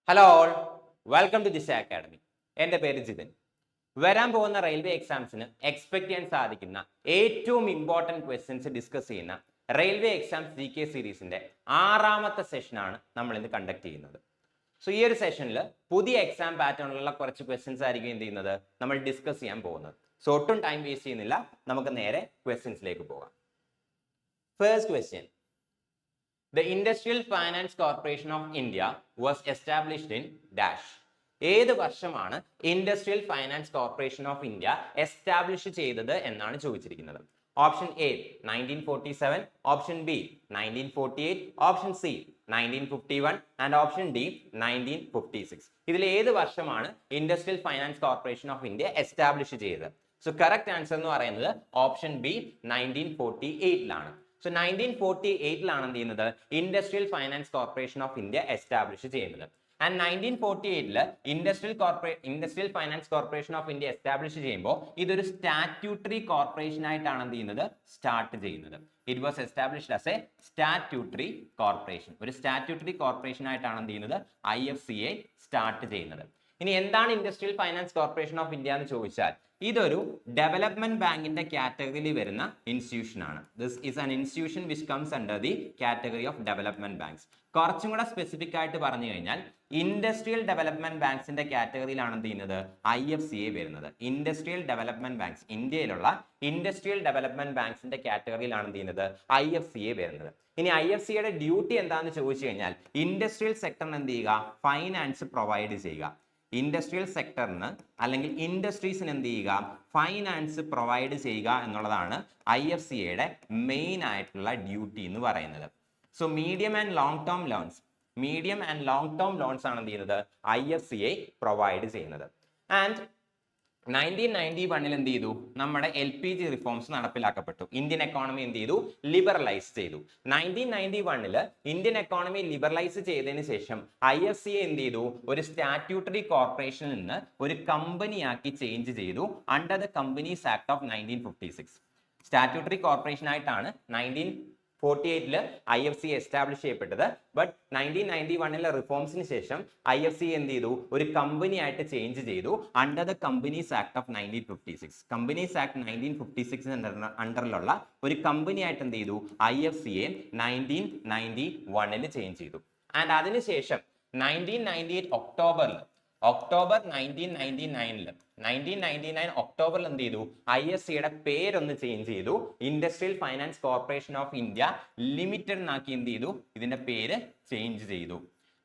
Hello all, welcome to ദിശ academy. എൻ്റെ പേര് ജിതിൻ. വരാൻ പോകുന്ന റെയിൽവേ എക്സാംസിന് എക്സ്പെക്ട് ചെയ്യാൻ സാധിക്കുന്ന ഏറ്റവും ഇമ്പോർട്ടൻറ്റ് ക്വസ്റ്റ്യൻസ് ഡിസ്കസ് ചെയ്യുന്ന റെയിൽവേ എക്സാംസ് GK സീരീസിൻ്റെ 6ാമത്തെ സെഷനാണ് നമ്മൾ ഇന്ന് കണ്ടക്ട് ചെയ്യുന്നത്. സോ ഈ ഒരു സെഷനിൽ പുതിയ എക്സാം പാറ്റേണിലുള്ള കുറച്ച് ക്വസ്റ്റ്യൻസ് ആയിരിക്കും എന്ത് ചെയ്യുന്നത് നമ്മൾ ഡിസ്കസ് ചെയ്യാൻ പോകുന്നത്. സോ ഒട്ടും ടൈം വേസ്റ്റ് ചെയ്യുന്നില്ല, നമുക്ക് നേരെ ക്വസ്റ്റ്യൻസിലേക്ക് പോകാം. First question: The Industrial Finance Corporation of India was established in dash. ഏത് വർഷമാണ് Industrial Finance Corporation of India establish ചെയ്തത് എന്നാണ് ചോദിച്ചിരിക്കുന്നത്. Option A 1947, option B 1948, option C 1951 and option D 1956. ഇതിൽ ഏത് വർഷമാണ് Industrial Finance Corporation of India establish ചെയ്തത്? So correct answer എന്ന് പറയുന്നത് ഓപ്ഷൻ ബി 1948ലാണ്. സോ 1948ലാണ് എന്ത് ചെയ്യുന്നത് Industrial Finance Corporation of India establish ചെയ്യുന്നത്. And 1948 Industrial Finance Corporation of India establish ചെയ്യുമ്പോൾ ഇതൊരു സ്റ്റാറ്റ്യൂട്ടറി കോർപ്പറേഷൻ ആയിട്ടാണ് എന്ത് ചെയ്യുന്നത് സ്റ്റാർട്ട് ചെയ്യുന്നത്. It was established as A statutory corporation. ഒരു സ്റ്റാറ്റ്യൂട്ടറി കോർപ്പറേഷൻ ആയിട്ടാണ് എന്ത് ചെയ്യുന്നത് IFCA സ്റ്റാർട്ട് ചെയ്യുന്നത്. ഇനി എന്താണ് industrial Finance Corporation of India എന്ന് ചോദിച്ചാൽ ഇതൊരു ഡെവലപ്മെന്റ് ബാങ്കിന്റെ കാറ്റഗറിയിൽ വരുന്ന ഇൻസ്റ്റിറ്റ്യൂഷൻ ആണ്. This is an institution which comes under the category of development banks. കുറച്ചും കൂടെ സ്പെസിഫിക് ആയിട്ട് പറഞ്ഞു കഴിഞ്ഞാൽ ഇൻഡസ്ട്രിയൽ ഡെവലപ്മെന്റ് ബാങ്ക്സിന്റെ കാറ്റഗറിയിലാണ് എന്ത് ചെയ്യുന്നത് IFCA വരുന്നത്. ഇൻഡസ്ട്രിയൽ ഡെവലപ്മെന്റ് ബാങ്ക്സ്, ഇന്ത്യയിലുള്ള ഇൻഡസ്ട്രിയൽ ഡെവലപ്മെന്റ് ബാങ്ക്സിന്റെ കാറ്റഗറിയിലാണ് എന്ത് ചെയ്യുന്നത് IFCA വരുന്നത്. ഇനി IFCAയുടെ ഡ്യൂട്ടി എന്താണെന്ന് ചോദിച്ചു കഴിഞ്ഞാൽ ഇൻഡസ്ട്രിയൽ സെക്ടറിന് എന്ത് ചെയ്യുക ഫൈനാൻസ് പ്രൊവൈഡ് ചെയ്യുക. ഇൻഡസ്ട്രിയൽ സെക്ടറിന് അല്ലെങ്കിൽ ഇൻഡസ്ട്രീസിന് എന്ത് ചെയ്യുക ഫൈനാൻസ് പ്രൊവൈഡ് ചെയ്യുക എന്നുള്ളതാണ് IFCAയുടെ മെയിൻ ആയിട്ടുള്ള ഡ്യൂട്ടി എന്ന് പറയുന്നത്. So medium and long term loans ആണ് എന്ത് ചെയ്യുന്നത് IFCA പ്രൊവൈഡ് ചെയ്യുന്നത്. ആൻഡ് 1991 എന്ത് ചെയ്തു നമ്മുടെ LPG റിഫോംസ് നടപ്പിലാക്കപ്പെട്ടു. ഇന്ത്യൻ എക്കോണമി എന്ത് ചെയ്തു ലിബറലൈസ് ചെയ്തു. 1991 ഇന്ത്യൻ എക്കോണമി ലിബറലൈസ് ചെയ്തതിന് ശേഷം IFCA എന്ത് ചെയ്തു ഒരു സ്റ്റാറ്റ്യൂട്ടറി കോർപ്പറേഷനിൽ നിന്ന് ഒരു കമ്പനിയാക്കി ചേഞ്ച് ചെയ്തു under the companies act of 1956. Statutory corporation ആയിട്ടാണ് 1948 IFCA എസ്റ്റാബ്ലിഷ് ചെയ്യപ്പെട്ടത്. ബട്ട് 1991 റിഫോംസിന് ശേഷം IFCA എന്ത് ചെയ്തു ഒരു കമ്പനി ആയിട്ട് ചേഞ്ച് ചെയ്തു under the companies act of 1956. Companies act 1956 അണ്ടറിലുള്ള ഒരു കമ്പനി ആയിട്ട് എന്ത് ചെയ്തു IFCA 1991 ചേഞ്ച് ചെയ്തു. ആൻഡ് അതിനുശേഷം 1998 ഒക്ടോബർ 1999 ഒക്ടോബറിൽ എന്ത് ചെയ്തു IFCAയുടെ പേരൊന്ന് ചേഞ്ച് ചെയ്തു. Industrial Finance Corporation of India limited എന്നാക്കി എന്ത് ചെയ്തു ഇതിന്റെ പേര് ചേഞ്ച് ചെയ്തു.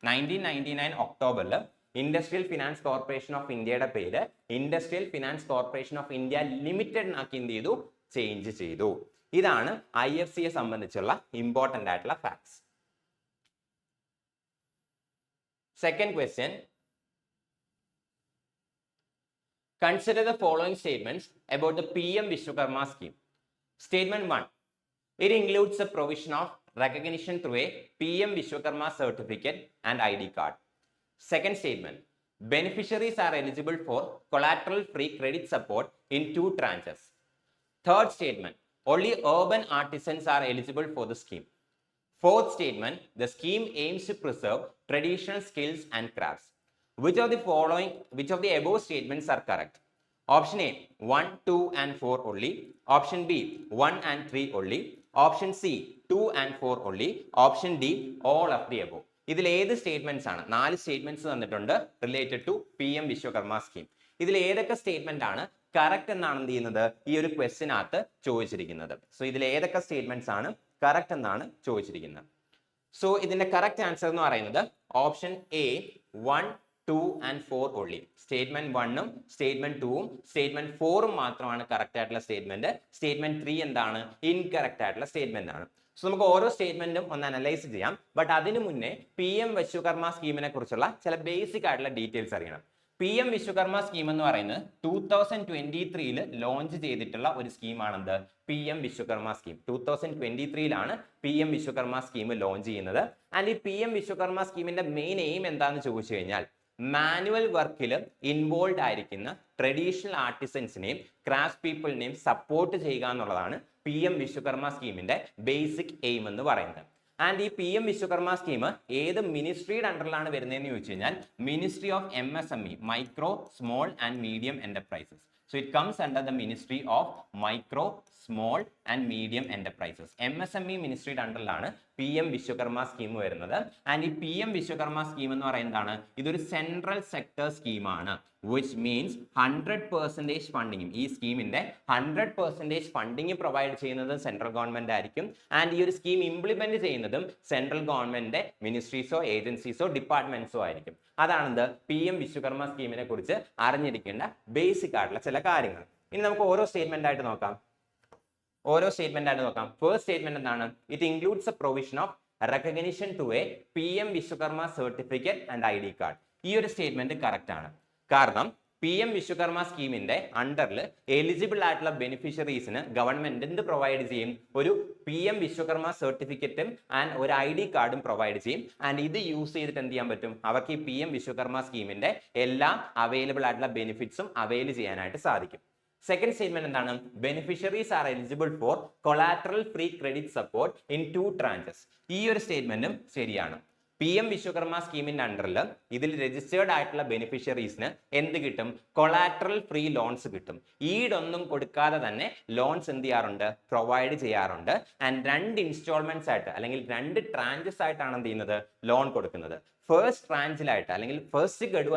1999 ഒക്ടോബറിൽ ഇൻഡസ്ട്രിയൽ ഫിനാൻസ് കോർപ്പറേഷൻ ഓഫ് ഇന്ത്യയുടെ പേര് industrial finance corporation of India limited എന്നാക്കി എന്ത് ചെയ്തു ചേഞ്ച് ചെയ്തു. ഇതാണ് IFCA സംബന്ധിച്ചുള്ള ഇമ്പോർട്ടന്റ് ആയിട്ടുള്ള facts. Second question: Consider the following statements about the PM Vishwakarma scheme. Statement 1. It includes the provision of recognition through a PM Vishwakarma certificate and ID card. Second statement. Beneficiaries are eligible for collateral-free credit support in 2 tranches. Third statement. Only urban artisans are eligible for the scheme. Fourth statement. The scheme aims to preserve traditional skills and crafts. Which of the above statements are correct? Option A 1, 2 and 4 only. Option B 1 and 3 only. Option C 2 and 4 only. Option D all of the above. ഇതിൽ ഏത് statements ആണ്? 4 statements തന്നിട്ടുണ്ട് related to PM Vishwakarma scheme. ഇതിൽ ഏതൊക്കെ statement ആണ് correct എന്നാണ് എന്ത് ചെയ്യുന്നത് ഈ ഒരു ക്വസ്റ്റിനകത്ത് ചോദിച്ചിരിക്കുന്നത്. സോ ഇതിൽ ഏതൊക്കെ സ്റ്റേറ്റ്മെന്റ്സ് ആണ് കറക്റ്റ് എന്നാണ് ചോദിച്ചിരിക്കുന്നത്. സോ ഇതിന്റെ കറക്റ്റ് ആൻസർ എന്ന് പറയുന്നത് option A 1, 2 and 4 only. Statement 1ഉം സ്റ്റേറ്റ്മെന്റ് 2ഉം സ്റ്റേറ്റ്മെന്റ് 4ഉം മാത്രമാണ് കറക്റ്റ് ആയിട്ടുള്ള സ്റ്റേറ്റ്മെന്റ്. സ്റ്റേറ്റ്മെന്റ് 3 എന്താണ് ഇൻകറക്റ്റ് ആയിട്ടുള്ള സ്റ്റേറ്റ്മെന്റ് ആണ്. സോ നമുക്ക് ഓരോ സ്റ്റേറ്റ്മെന്റും ഒന്ന് അനലൈസ് ചെയ്യാം. ബട്ട് അതിനു മുന്നേ PM വിശ്വകർമ്മ സ്കീമിനെ കുറിച്ചുള്ള ചില ബേസിക് ആയിട്ടുള്ള ഡീറ്റെയിൽസ് അറിയണം. PM വിശ്വകർമ്മ സ്കീം എന്ന് പറയുന്നത് 2023 ലോഞ്ച് ചെയ്തിട്ടുള്ള ഒരു സ്കീമാണെന്ത് PM Vishwakarma scheme. 2023 PM Vishwakarma scheme launch ചെയ്യുന്നത്. ആൻഡ് ഈ PM വിശ്വകർമ്മ സ്കീമിന്റെ മെയിൻ എയിം എന്താണെന്ന് ചോദിച്ചു കഴിഞ്ഞാൽ മാനുവൽ വർക്കിൽ ഇൻവോൾവ് ആയിരിക്കുന്ന ട്രഡീഷണൽ ആർട്ടിസൻസിനെയും ക്രാഫ്റ്റ് പീപ്പിളിനെയും സപ്പോർട്ട് ചെയ്യുക എന്നുള്ളതാണ് PM വിശ്വകർമ്മ സ്കീമിന്റെ ബേസിക് എയിം എന്ന് പറയുന്നത്. ആൻഡ് ഈ പി എം വിശ്വകർമ്മ സ്കീം ഏത് മിനിസ്ട്രിയുടെ അണ്ടറിലാണ് വരുന്നതെന്ന് ചോദിച്ചു കഴിഞ്ഞാൽ ministry of MSME, micro small and medium enterprises. So it comes under the Ministry of Micro, Small and Medium Enterprises. MSME മിനിസ്ട്രിയുടെ അണ്ടറിലാണ് പി എം വിശ്വകർമ്മ സ്കീം വരുന്നത്. ആൻഡ് ഈ പി എം വിശ്വകർമ്മ സ്കീം എന്ന് പറയുന്നതാണ് ഇതൊരു സെൻട്രൽ സെക്ടർ സ്കീമാണ്. വിച്ച് മീൻസ് 100% ഫണ്ടിങ്ങും ഈ സ്കീമിന്റെ 100% ഫണ്ടിങ് പ്രൊവൈഡ് ചെയ്യുന്നത് സെൻട്രൽ ഗവൺമെന്റ് ആയിരിക്കും. ആൻഡ് ഈ ഒരു സ്കീം ഇംപ്ലിമെന്റ് ചെയ്യുന്നതും സെൻട്രൽ ഗവൺമെന്റിന്റെ മിനിസ്ട്രീസോ ഏജൻസീസോ ഡിപ്പാർട്ട്മെന്റ്സോ ആയിരിക്കും. അതാണെന്ത് പി എം വിശ്വകർമ്മ സ്കീമിനെ കുറിച്ച് അറിഞ്ഞിരിക്കേണ്ട ബേസിക് ആയിട്ടുള്ള ചില കാര്യങ്ങൾ. ഇനി നമുക്ക് ഓരോ സ്റ്റേറ്റ്മെന്റ് ആയിട്ട് നോക്കാം. ഫസ്റ്റ് സ്റ്റേറ്റ്മെന്റ് എന്താണ്? It includes a provision of recognition to a P M Vishwakarma certificate and ID card. ഈ ഒരു സ്റ്റേറ്റ്മെന്റ് കറക്റ്റ് ആണ്. കാരണം പി എം വിശ്വകർമ്മ സ്കീമിന്റെ അണ്ടറിൽ എലിജിബിൾ ആയിട്ടുള്ള ബെനിഫിഷ്യറീസിന് ഗവൺമെന്റ് എന്ത് പ്രൊവൈഡ് ചെയ്യും? ഒരു പി എം വിശ്വകർമ്മ സർട്ടിഫിക്കറ്റും ആൻഡ് ഒരു ID കാർഡും പ്രൊവൈഡ് ചെയ്യും. ആൻഡ് ഇത് യൂസ് ചെയ്തിട്ട് എന്ത് ചെയ്യാൻ പറ്റും? അവർക്ക് ഈ പി എം വിശ്വകർമ്മ സ്കീമിന്റെ എല്ലാ അവൈലബിൾ ആയിട്ടുള്ള ബെനിഫിറ്റ്സും അവൈൽ ചെയ്യാനായിട്ട് സാധിക്കും. സെക്കൻഡ് സ്റ്റേറ്റ്മെന്റ് എന്താണ്? Beneficiaries are eligible for collateral free credit support in 2 tranches. ഈ ഒരു സ്റ്റേറ്റ്മെന്റും ശരിയാണ്. പി എം വിശ്വകർമ്മ സ്കീമിന്റെ അണ്ടറിൽ ഇതിൽ രജിസ്റ്റേർഡ് ആയിട്ടുള്ള ബെനിഫിഷ്യറീസിന് എന്ത് കിട്ടും? കൊളാറ്ററൽ ഫ്രീ ലോൺസ് കിട്ടും. ഈടൊന്നും കൊടുക്കാതെ തന്നെ ലോൺസ് എന്ത് ചെയ്യാറുണ്ട്? പ്രൊവൈഡ് ചെയ്യാറുണ്ട്. ആൻഡ് 2 ഇൻസ്റ്റാൾമെന്റ്സ് ആയിട്ട് അല്ലെങ്കിൽ 2 ട്രാഞ്ചസ് ആയിട്ടാണ് എന്ത് ചെയ്യുന്നത്? ലോൺ കൊടുക്കുന്നത്. ഫസ്റ്റ് ട്രാഞ്ചിലായിട്ട് അല്ലെങ്കിൽ ഫസ്റ്റ് ഗഡു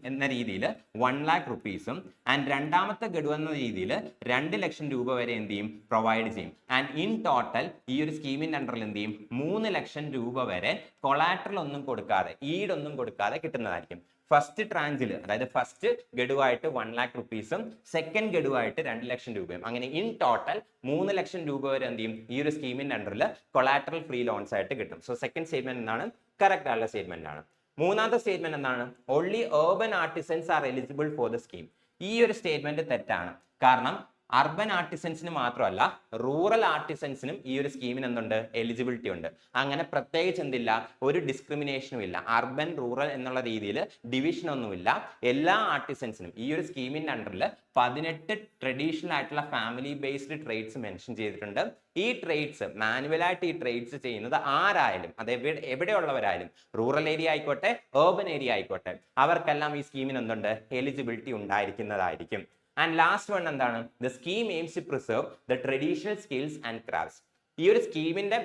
എന്ന രീതിയിൽ 1 lakh rupees ആൻഡ് രണ്ടാമത്തെ ഗഡു എന്ന രീതിയിൽ 2 ലക്ഷം രൂപ വരെ എന്ത് ചെയ്യും? പ്രൊവൈഡ് ചെയ്യും. ആൻഡ് ഇൻ ടോട്ടൽ ഈ ഒരു സ്കീമിന്റെ അണ്ടറിൽ എന്ത് ചെയ്യും? 3 ലക്ഷം രൂപ വരെ കൊളാറ്ററൽ ഒന്നും കൊടുക്കാതെ ഈടൊന്നും കൊടുക്കാതെ കിട്ടുന്നതായിരിക്കും. ഫസ്റ്റ് ട്രാഞ്ചിൽ അതായത് ഫസ്റ്റ് ഗഡുവായിട്ട് 1 lakh rupees സെക്കൻഡ് ഗഡുവായിട്ട് 2 ലക്ഷം രൂപയും അങ്ങനെ ഇൻ ടോട്ടൽ 3 ലക്ഷം രൂപ വരെ എന്ത് ചെയ്യും? ഈ ഒരു സ്കീമിന്റെ അണ്ടറിൽ കൊളാറ്ററൽ ഫ്രീ ലോൺസ് ആയിട്ട് കിട്ടും. സോ സെക്കൻഡ് സ്റ്റേറ്റ്മെന്റ് എന്താണ്? കറക്റ്റ് ആയിട്ടുള്ള സ്റ്റേറ്റ്മെന്റ് ആണ്. മൂന്നാമത്തെ സ്റ്റേറ്റ്മെന്റ് എന്താണ്? Only urban artisans are eligible for the scheme. ഈ ഒരു സ്റ്റേറ്റ്മെന്റ് തെറ്റാണ്. കാരണം അർബൻ ആർട്ടിസൻസിന് മാത്രമല്ല റൂറൽ ആർട്ടിസൻസിനും ഈ ഒരു സ്കീമിന് എന്തുണ്ട്? എലിജിബിലിറ്റി ഉണ്ട്. അങ്ങനെ പ്രത്യേകിച്ച് എന്തില്ല? ഒരു ഡിസ്ക്രിമിനേഷനും ഇല്ല. അർബൻ റൂറൽ എന്നുള്ള രീതിയിൽ ഡിവിഷൻ ഒന്നുമില്ല. എല്ലാ ആർട്ടിസൻസിനും ഈ ഒരു സ്കീമിന്റെ അണ്ടറിൽ 18 ട്രഡീഷണൽ ആയിട്ടുള്ള ഫാമിലി ബേസ്ഡ് ട്രേഡ്സ് മെൻഷൻ ചെയ്തിട്ടുണ്ട്. ഈ ട്രേഡ്സ് മാനുവലായിട്ട് ഈ ട്രേഡ്സ് ചെയ്യുന്നത് ആരായാലും അത് എവിടെയുള്ളവരായാലും റൂറൽ ഏരിയ ആയിക്കോട്ടെ urban ഏരിയ ആയിക്കോട്ടെ അവർക്കെല്ലാം ഈ സ്കീമിന് എന്തുണ്ട്? എലിജിബിലിറ്റി ഉണ്ടായിരിക്കുന്നതായിരിക്കും. ആൻഡ് ലാസ്റ്റ് വൺ എന്താണ്? The scheme aims to preserve the traditional skills and crafts. ഈ ഒരു സ്കീമിന്റെ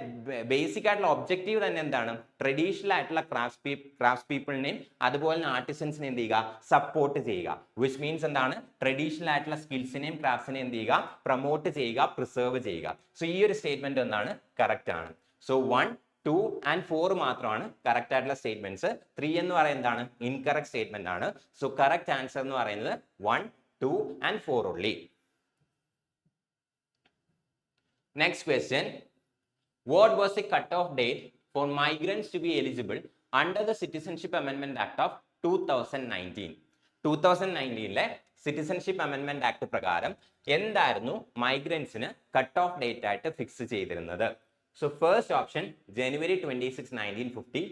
ബേസിക് ആയിട്ടുള്ള ഒബ്ജക്റ്റീവ് തന്നെ എന്താണ്? ട്രഡീഷണൽ ആയിട്ടുള്ള ക്രാഫ്റ്റ്സ് പീപ്പിളിനെയും അതുപോലെ തന്നെ ആർട്ടിസൻസിനെ എന്ത് ചെയ്യുക? സപ്പോർട്ട് ചെയ്യുക. വിച്ച് മീൻസ് എന്താണ്? ട്രഡീഷണൽ ആയിട്ടുള്ള സ്കിൽസിനെയും ക്രാഫ്റ്റ്സിനെയും എന്ത് ചെയ്യുക? പ്രൊമോട്ട് ചെയ്യുക, പ്രിസർവ് ചെയ്യുക. സോ ഈ ഒരു സ്റ്റേറ്റ്മെന്റ് എന്താണ്? കറക്റ്റ് ആണ്. സോ 1, 2 and 4 മാത്രമാണ് കറക്റ്റ് ആയിട്ടുള്ള സ്റ്റേറ്റ്മെന്റ്സ്. 3 എന്ന് പറയുന്നതാണ് ഇൻകറക്റ്റ് സ്റ്റേറ്റ്മെന്റ് ആണ്. സോ കറക്റ്റ് ആൻസർ എന്ന് പറയുന്നത് 1, 2 and 4 only. Next question. What was the cutoff date for migrants to be eligible under the Citizenship Amendment Act of 2019? 2019 citizenship അമെൻമെന്റ് act പ്രകാരം എന്തായിരുന്നു മൈഗ്രൻസിന് കട്ട് ഓഫ് ഡേറ്റ് ആയിട്ട് fix ചെയ്തിരുന്നത്? So first option January 26, 1950.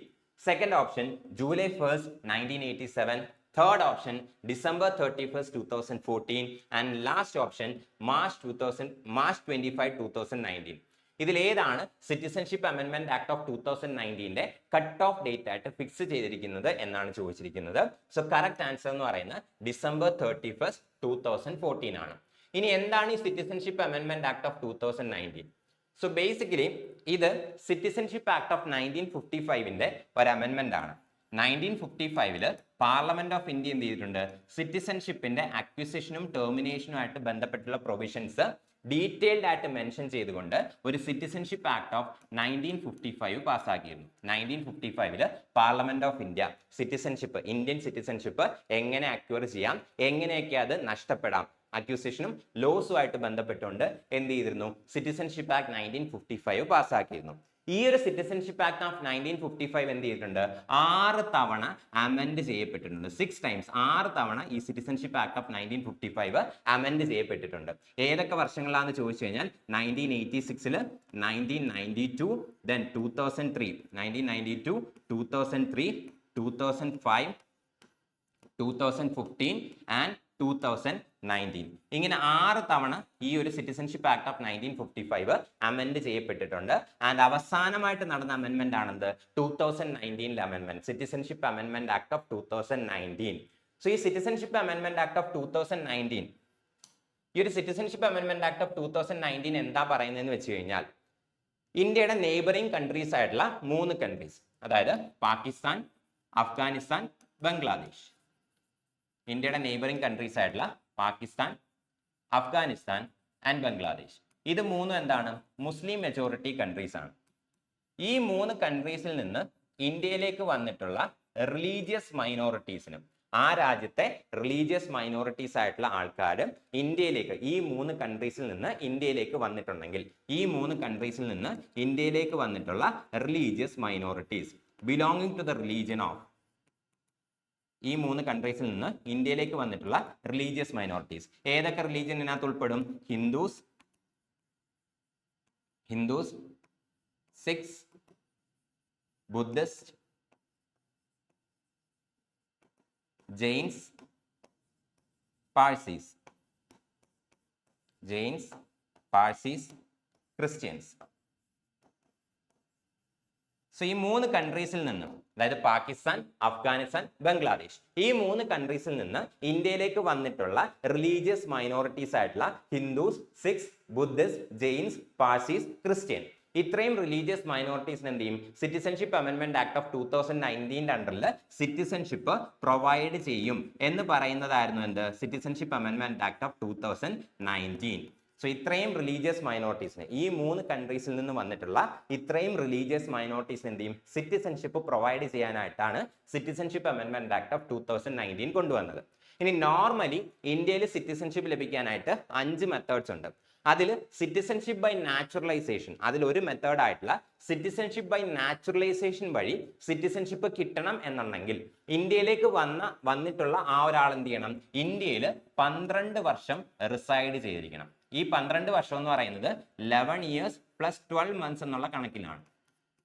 Second option July 1st, 1987. Third option December 31st, 2014. And last option March 25, 2019. ഇതിൽ ഏതാണ് Citizenship അമെൻമെന്റ് act of 2019 cut off date ആയിട്ട് fix ചെയ്തിരിക്കുന്നത് എന്നാണ് ചോദിച്ചിരിക്കുന്നത്. സോ കറക്റ്റ് ആൻസർ എന്ന് പറയുന്നത് December 31st, 2014 ആണ്. ഇനി എന്താണ് ഈ സിറ്റിസൺഷിപ്പ് അമെൻമെന്റ് ആക്ട് ഓഫ് 2019? സോ ബേസിക്കലി ഇത് സിറ്റിസൺഷിപ്പ് ആക്ട് ഓഫ് 1955 ഒരു അമെൻമെന്റ് ആണ്. 1955 പാർലമെന്റ് ഓഫ് ഇന്ത്യ എന്ത് ചെയ്തിട്ടുണ്ട്? സിറ്റിസൺഷിപ്പിന്റെ അക്വിസിഷനും ടെർമിനേഷനും ആയിട്ട് ബന്ധപ്പെട്ടുള്ള പ്രൊവിഷൻസ് ഡീറ്റെയിൽഡ് ആയിട്ട് മെൻഷൻ ചെയ്തുകൊണ്ട് ഒരു citizenship Act of 1955 പാസ്സാക്കിയിരുന്നു. 1955 parliament of India citizenship Indian citizenship എങ്ങനെ അക്വയർ ചെയ്യാം, എങ്ങനെയൊക്കെ അത് നഷ്ടപ്പെടാം, അക്യൂസിഷനും ലോസും ആയിട്ട് ബന്ധപ്പെട്ടുകൊണ്ട് എന്ത് ചെയ്തിരുന്നു? Citizenship act 1955 പാസ്സാക്കിയിരുന്നു. ഈ ഒരു സിറ്റിസൺഷിപ്പ് ആക്ട് ഓഫ് 1955 എന്ത് ചെയ്തിട്ടുണ്ട്? 6 തവണ അമെൻഡ് ചെയ്യപ്പെട്ടിട്ടുണ്ട്. 6 times 6 തവണ ഈ സിറ്റിസൺഷിപ്പ് ആക്ട് ഓഫ് 1955 അമെൻഡ് ചെയ്യപ്പെട്ടിട്ടുണ്ട്. ഏതൊക്കെ വർഷങ്ങളാണെന്ന് ചോദിച്ചു കഴിഞ്ഞാൽ 1986, 1992, then 2003, 1992, 2003, 2005, 2015 and 2019. ഇങ്ങനെ 6 തവണ ഈ ഒരു സിറ്റിസൺഷിപ്പ് ആക്ട് ഓഫ് 1955 അമെൻഡ് ചെയ്യപ്പെട്ടിട്ടുണ്ട്. ആൻഡ് അവസാനമായിട്ട് നടന്ന അമെൻമെന്റ് ആണെന്ത് 2019 അമെൻമെന്റ്, സിറ്റിസൺഷിപ്പ് അമെൻമെന്റ് ആക്ട് ഓഫ് 2019. സോ ഈ സിറ്റിസൺഷിപ്പ് അമെൻമെന്റ് ആക്ട് ഓഫ് 2019, ഈ ഒരു സിറ്റിസൺഷിപ്പ് അമെൻമെന്റ് ആക്ട് ഓഫ് 2019 എന്താ പറയുന്നതെന്ന് വെച്ച് കഴിഞ്ഞാൽ, ഇന്ത്യയുടെ നെയ്ബറിംഗ് കൺട്രീസ് ആയിട്ടുള്ള 3 കൺട്രീസ്, അതായത് പാകിസ്ഥാൻ, അഫ്ഗാനിസ്ഥാൻ, ബംഗ്ലാദേശ്. ഇന്ത്യയുടെ നെയ്ബറിംഗ് കൺട്രീസ് ആയിട്ടുള്ള പാകിസ്ഥാൻ, അഫ്ഗാനിസ്ഥാൻ ആൻഡ് ബംഗ്ലാദേശ്, ഇത് 3 എന്താണ് മുസ്ലിം മെജോറിറ്റി കൺട്രീസ് ആണ്. ഈ 3 കൺട്രീസിൽ നിന്ന് ഇന്ത്യയിലേക്ക് വന്നിട്ടുള്ള റിലീജിയസ് മൈനോറിറ്റീസിനും, ആ രാജ്യത്തെ റിലീജിയസ് മൈനോറിറ്റീസ് ആയിട്ടുള്ള ആൾക്കാർ ഇന്ത്യയിലേക്ക്, ഈ 3 കൺട്രീസിൽ നിന്ന് ഇന്ത്യയിലേക്ക് വന്നിട്ടുണ്ടെങ്കിൽ, ഈ 3 കൺട്രീസിൽ നിന്ന് ഇന്ത്യയിലേക്ക് വന്നിട്ടുള്ള religious minorities belonging to the religion of, ഈ 3 കൺട്രീസിൽ നിന്ന് ഇന്ത്യയിലേക്ക് വന്നിട്ടുള്ള റിലീജിയസ് മൈനോറിറ്റീസ് ഏതൊക്കെ റിലീജിയനകത്ത് ഉൾപ്പെടും? Hindus, Sikhs, Buddhist, Jains, Parsis, Christians. So ഈ 3 കൺട്രീസിൽ നിന്നും, അതായത് പാകിസ്ഥാൻ, അഫ്ഗാനിസ്ഥാൻ, ബംഗ്ലാദേശ്, ഈ 3 കൺട്രീസിൽ നിന്ന് ഇന്ത്യയിലേക്ക് വന്നിട്ടുള്ള റിലീജിയസ് മൈനോറിറ്റീസ് ആയിട്ടുള്ള ഹിന്ദുസ്, സിഖ്സ്, ബുദ്ധിസ്റ്റ്, ജെയിൻസ്, പാഴ്സീസ്, ക്രിസ്ത്യൻ, ഇത്രയും റിലീജിയസ് മൈനോറിറ്റീസിന് എന്ത് ചെയ്യും? സിറ്റിസൺഷിപ്പ് അമെൻമെന്റ് ആക്ട് ഓഫ് 2019 അണ്ടറിൽ സിറ്റിസൺഷിപ്പ് പ്രൊവൈഡ് ചെയ്യും എന്ന് പറയുന്നതായിരുന്നു എന്ത്? സിറ്റിസൺഷിപ്പ് അമെൻമെന്റ് ആക്ട് ഓഫ് 2019. സോ ഇത്രയും റിലീജിയസ് മൈനോറിറ്റീസിന്, ഈ 3 കൺട്രീസിൽ നിന്ന് വന്നിട്ടുള്ള ഇത്രയും റിലീജിയസ് മൈനോറിറ്റീസിന് എന്ത് ചെയ്യും? സിറ്റിസൺഷിപ്പ് പ്രൊവൈഡ് ചെയ്യാനായിട്ടാണ് സിറ്റിസൺഷിപ്പ് അമെൻമെന്റ് ആക്ട് ഓഫ് 2019 കൊണ്ടുവന്നത്. ഇനി നോർമലി ഇന്ത്യയിൽ സിറ്റിസൺഷിപ്പ് ലഭിക്കാനായിട്ട് 5 മെത്തേഡ്സ് ഉണ്ട്. അതിൽ സിറ്റിസൺഷിപ്പ് ബൈ നാച്ചുറലൈസേഷൻ, അതിലൊരു മെത്തേഡ് ആയിട്ടുള്ള സിറ്റിസൺഷിപ്പ് ബൈ നാച്ചുറലൈസേഷൻ വഴി സിറ്റിസൺഷിപ്പ് കിട്ടണം എന്നുണ്ടെങ്കിൽ ഇന്ത്യയിലേക്ക് വന്നിട്ടുള്ള ആ ഒരാൾ എന്ത് ചെയ്യണം? ഇന്ത്യയിൽ 12 വർഷം റിസൈഡ് ചെയ്തിരിക്കണം. ഈ 12 വർഷം എന്ന് പറയുന്നത് 11 years plus 12 months എന്നുള്ള കണക്കിലാണ്.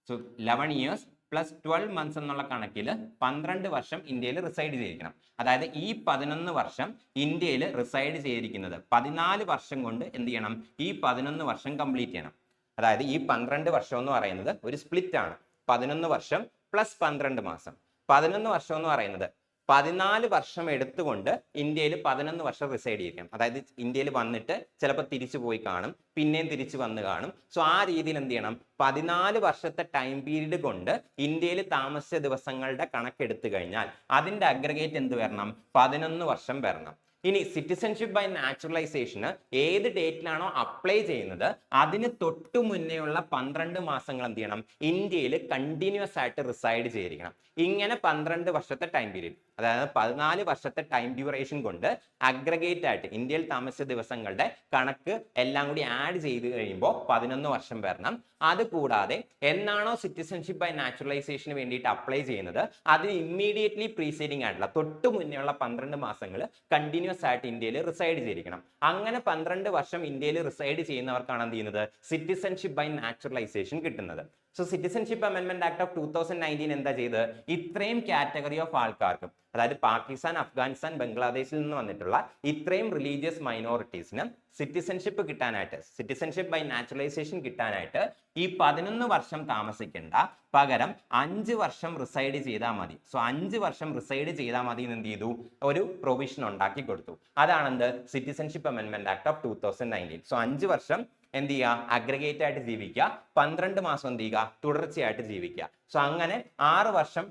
സോ 11 years plus 12 months എന്നുള്ള കണക്കിൽ 12 വർഷം ഇന്ത്യയിൽ റിസൈഡ് ചെയ്തിരിക്കണം. അതായത് ഈ 11 വർഷം ഇന്ത്യയിൽ റിസൈഡ് ചെയ്തിരിക്കുന്നത് 14 വർഷം കൊണ്ട് എന്ത് ചെയ്യണം? ഈ 11 വർഷം കംപ്ലീറ്റ് ചെയ്യണം. അതായത് ഈ 12 വർഷം എന്ന് പറയുന്നത് ഒരു സ്പ്ലിറ്റ് ആണ്. 11 വർഷം പ്ലസ് 12 മാസം. 11 വർഷം എന്ന് പറയുന്നത് 14 വർഷം എടുത്തുകൊണ്ട് ഇന്ത്യയിൽ 11 വർഷം റിസൈഡ് ചെയ്തിരിക്കണം. അതായത് ഇന്ത്യയിൽ വന്നിട്ട് ചിലപ്പോൾ തിരിച്ചു പോയി കാണും, പിന്നെയും തിരിച്ചു വന്ന് കാണും. സോ ആ രീതിയിൽ എന്ത് ചെയ്യണം? 14 വർഷത്തെ ടൈം പീരീഡ് കൊണ്ട് ഇന്ത്യയിൽ താമസിച്ച ദിവസങ്ങളുടെ കണക്കെടുത്തു കഴിഞ്ഞാൽ അതിന്റെ അഗ്രഗേറ്റ് എന്ത് വരണം? 11 വർഷം വരണം. ഇനി സിറ്റിസൺഷിപ്പ് ബൈ നാച്ചുറലൈസേഷന് ഏത് ഡേറ്റിലാണോ അപ്ലൈ ചെയ്യുന്നത് അതിന് തൊട്ടു മുന്നേയുള്ള 12 മാസങ്ങൾ എന്ത് ചെയ്യണം? ഇന്ത്യയിൽ കണ്ടിന്യൂസ് ആയിട്ട് റിസൈഡ് ചെയ്തിരിക്കണം. ഇങ്ങനെ 12 വർഷത്തെ ടൈം പീരീഡ്, അതായത് 14 വർഷത്തെ ടൈം ഡ്യൂറേഷൻ കൊണ്ട് അഗ്രഗേറ്റ് ആയിട്ട് ഇന്ത്യയിൽ താമസിച്ച ദിവസങ്ങളുടെ കണക്ക് എല്ലാം കൂടി ആഡ് ചെയ്ത് കഴിയുമ്പോൾ 11 വർഷം വരണം. അതുകൂടാതെ എന്നാണോ സിറ്റിസൺഷിപ്പ് ബൈ നാച്ചുറലൈസേഷന് വേണ്ടിയിട്ട് അപ്ലൈ ചെയ്യുന്നത് അതിന് ഇമ്മീഡിയറ്റ്ലി പ്രീസീഡിംഗ് ആയിട്ടുള്ള തൊട്ടു മുന്നേയുള്ള 12 മാസങ്ങൾ കണ്ടിന്യൂസ് ആയിട്ട് ഇന്ത്യയിൽ റിസൈഡ് ചെയ്തിരിക്കണം. അങ്ങനെ 12 വർഷം ഇന്ത്യയിൽ റിസൈഡ് ചെയ്യുന്നവർക്കാണ് എന്ത് ചെയ്യുന്നത്? സിറ്റിസൺഷിപ്പ് ബൈ നാച്ചുറലൈസേഷൻ കിട്ടുന്നത്. സോ സിറ്റിസൺഷിപ്പ് അമെൻമെന്റ് ആക്ട് ഓഫ് 2019 എന്താ ചെയ്തത്? ഇത്രയും കാറ്റഗറി ഓഫ് ആൾക്കാർക്കും, അതായത് പാകിസ്ഥാൻ, അഫ്ഗാനിസ്ഥാൻ, ബംഗ്ലാദേശിൽ നിന്ന് വന്നിട്ടുള്ള ഇത്രയും റിലീജിയസ് മൈനോറിറ്റീസിന് സിറ്റിസൺഷിപ്പ് കിട്ടാനായിട്ട്, സിറ്റിസൺഷിപ്പ് ബൈ നാച്ചുറലൈസേഷൻ കിട്ടാനായിട്ട് ഈ 11 വർഷം താമസിക്കേണ്ട, പകരം 5 വർഷം റിസൈഡ് ചെയ്താൽ മതി. സോ 5 വർഷം റിസൈഡ് ചെയ്താൽ മതി എന്ന് എന്ത് ചെയ്തു? ഒരു പ്രൊവിഷൻ ഉണ്ടാക്കി കൊടുത്തു. അതാണെന്ത്? സിറ്റിസൺഷിപ്പ് അമെൻമെന്റ് ആക്ട് ഓഫ് 2019. സോ 5 വർഷം എന്ത് ചെയ്യുക? അഗ്രഗേറ്റ് ആയിട്ട് ജീവിക്കുക. 12 മാസം എന്ത് ചെയ്യുക? തുടർച്ചയായിട്ട് ജീവിക്കുക. സോ അങ്ങനെ 6 വർഷം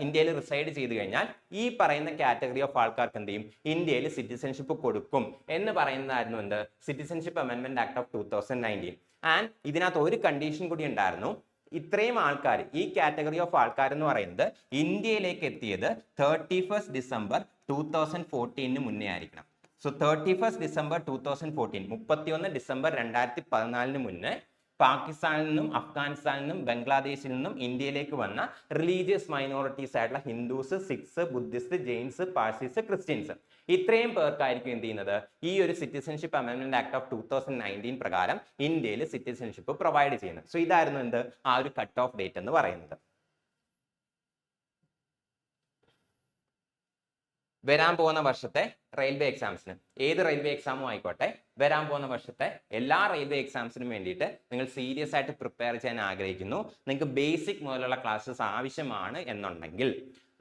ഇന്ത്യയിൽ റിസൈഡ് ചെയ്ത് കഴിഞ്ഞാൽ ഈ പറയുന്ന കാറ്റഗറി ഓഫ് ആൾക്കാർക്ക് എന്ത് ചെയ്യും? ഇന്ത്യയിൽ സിറ്റിസൺഷിപ്പ് കൊടുക്കും എന്ന് പറയുന്നതായിരുന്നു എന്ത്? സിറ്റിസൺഷിപ്പ് അമെൻമെന്റ് ആക്ട് ഓഫ് 2019. ആൻഡ് ഇതിനകത്ത് ഒരു കണ്ടീഷൻ കൂടി ഉണ്ടായിരുന്നു. ഇത്രയും ആൾക്കാർ, ഈ കാറ്റഗറി ഓഫ് ആൾക്കാർ എന്ന് പറയുന്നത് ഇന്ത്യയിലേക്ക് എത്തിയത് 31 ഡിസംബർ 2014 മുന്നേ ആയിരിക്കണം. സോ 31 ഡിസംബർ 2014, 31 ഡിസംബർ 2014 മുന്നേ പാകിസ്ഥാനിൽ നിന്നും അഫ്ഗാനിസ്ഥാനിൽ നിന്നും ബംഗ്ലാദേശിൽ നിന്നും ഇന്ത്യയിലേക്ക് വന്ന റിലീജിയസ് മൈനോറിറ്റീസ് ആയിട്ടുള്ള ഹിന്ദുസ്, സിഖ്സ്, ബുദ്ധിസ്റ്റ്, ജെയിൻസ്, പാഴ്സീസ്, ക്രിസ്ത്യൻസ്, ഇത്രയും പേർക്കായിരിക്കും എന്ത് ചെയ്യുന്നത്? ഈ ഒരു സിറ്റിസൺഷിപ്പ് അമെൻമെന്റ് ആക്ട് ഓഫ് 2019 പ്രകാരം ഇന്ത്യയിൽ സിറ്റിസൺഷിപ്പ് പ്രൊവൈഡ് ചെയ്യുന്നത്. സോ ഇതായിരുന്നു എന്ത്? ആ ഒരു കട്ട് ഓഫ് ഡേറ്റ് എന്ന് പറയുന്നത്. വരാൻ പോകുന്ന വർഷത്തെ റെയിൽവേ എക്സാംസിന്, ഏത് റെയിൽവേ എക്സാമും ആയിക്കോട്ടെ, വരാൻ പോകുന്ന വർഷത്തെ എല്ലാ റെയിൽവേ എക്സാംസിനും വേണ്ടിയിട്ട് നിങ്ങൾ സീരിയസ് ആയിട്ട് പ്രിപ്പയർ ചെയ്യാൻ ആഗ്രഹിക്കുന്നു, നിങ്ങൾക്ക് ബേസിക് മുതലുള്ള ക്ലാസ്സസ് ആവശ്യമാണ് എന്നുണ്ടെങ്കിൽ